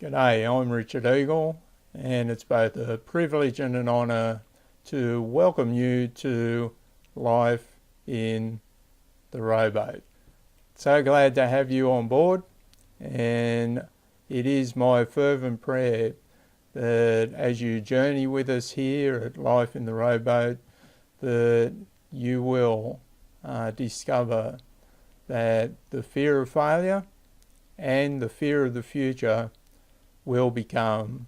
G'day, I'm Richard Eagle, and it's both a privilege and an honour to welcome you to life in the rowboat. So glad to have you on board, and it is my fervent prayer that as you journey with us here at Life in the Rowboat, that you will discover that the fear of failure and the fear of the future will become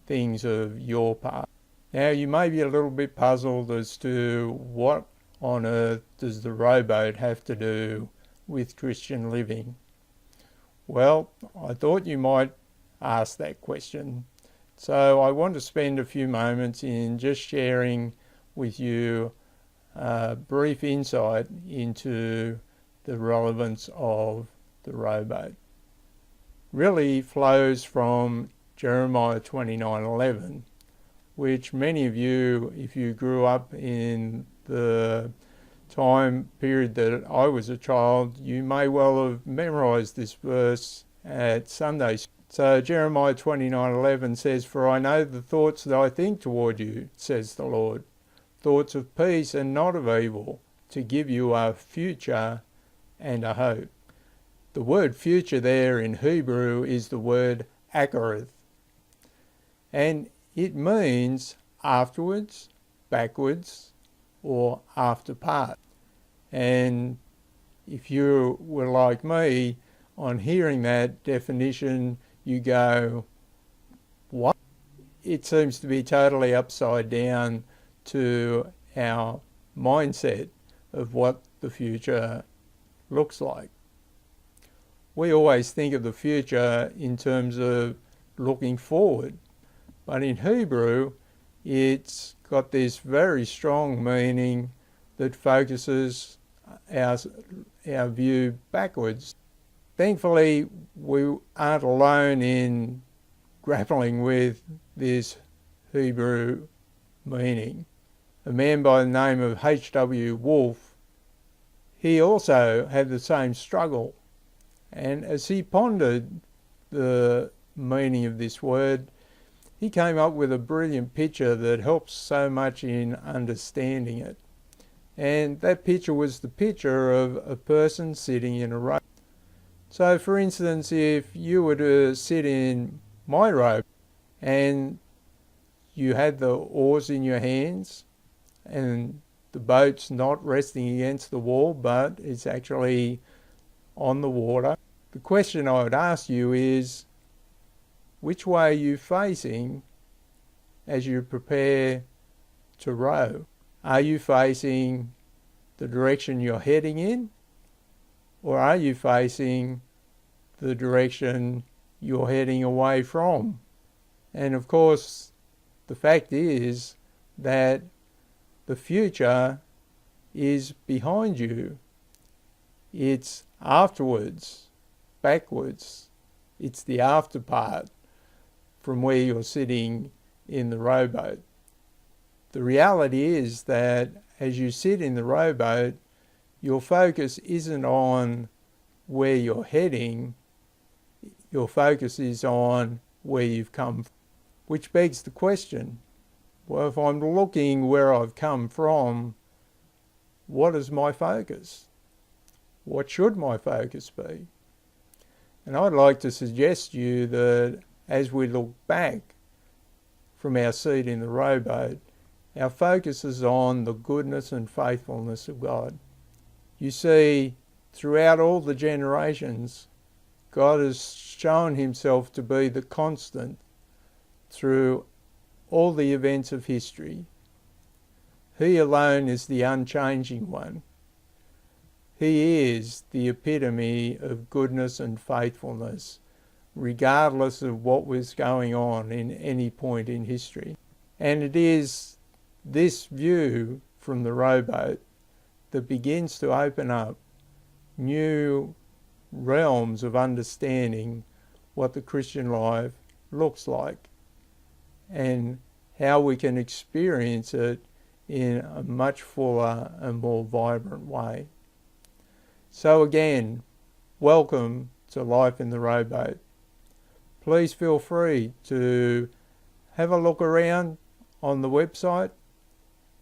things of your past. Now, you may be a little bit puzzled as to what on earth does the rowboat have to do with Christian living? Well, I thought you might ask that question. So I want to spend a few moments in just sharing with you a brief insight into the relevance of the rowboat. Really flows from Jeremiah 29:11, which many of you, if you grew up in the time period that I was a child, you may well have memorized this verse at Sunday. So Jeremiah 29:11 says, "For I know the thoughts that I think toward you, says the Lord, thoughts of peace and not of evil, to give you a future and a hope." The word future there in Hebrew is the word agarith, and it means afterwards, backwards, or after part. And if you were like me, on hearing that definition, you go, what? It seems to be totally upside down to our mindset of what the future looks like. We always think of the future in terms of looking forward, but in Hebrew, it's got this very strong meaning that focuses our view backwards. Thankfully, we aren't alone in grappling with this Hebrew meaning. A man by the name of H.W. Wolf, he also had the same struggle. And as he pondered the meaning of this word, he came up with a brilliant picture that helps so much in understanding it. And that picture was the picture of a person sitting in a rowboat. So for instance, if you were to sit in my rowboat and you had the oars in your hands and the boat's not resting against the wall, but it's actually on the water, the question I would ask you is, which way are you facing as you prepare to row? Are you facing the direction you're heading in, or are you facing the direction you're heading away from? And of course, the fact is that the future is behind you. It's afterwards, backwards. It's the after part from where you're sitting in the rowboat. The reality is that as you sit in the rowboat, your focus isn't on where you're heading, your focus is on where you've come from. Which begs the question, well, if I'm looking where I've come from, what is my focus? What should my focus be? And I'd like to suggest to you that as we look back from our seat in the rowboat, our focus is on the goodness and faithfulness of God. You see, throughout all the generations, God has shown himself to be the constant through all the events of history. He alone is the unchanging one. He is the epitome of goodness and faithfulness, regardless of what was going on in any point in history. And it is this view from the rowboat that begins to open up new realms of understanding what the Christian life looks like and how we can experience it in a much fuller and more vibrant way. So again, welcome to Life in the Rowboat. please feel free to have a look around on the website,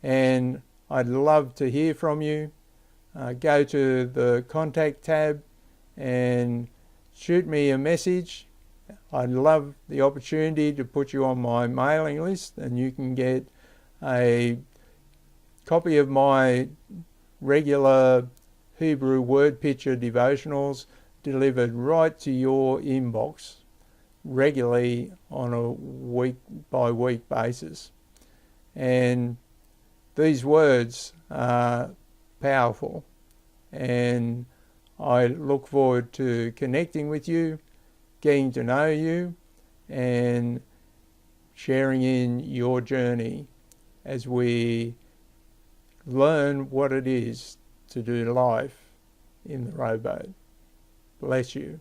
and I'd love to hear from you. Go to the contact tab and shoot me a message. I'd love the opportunity to put you on my mailing list, and you can get a copy of my regular Hebrew word picture devotionals delivered right to your inbox regularly on a week by week basis. And these words are powerful, and I look forward to connecting with you, getting to know you, and sharing in your journey as we learn what it is to do life in the rowboat. Bless you.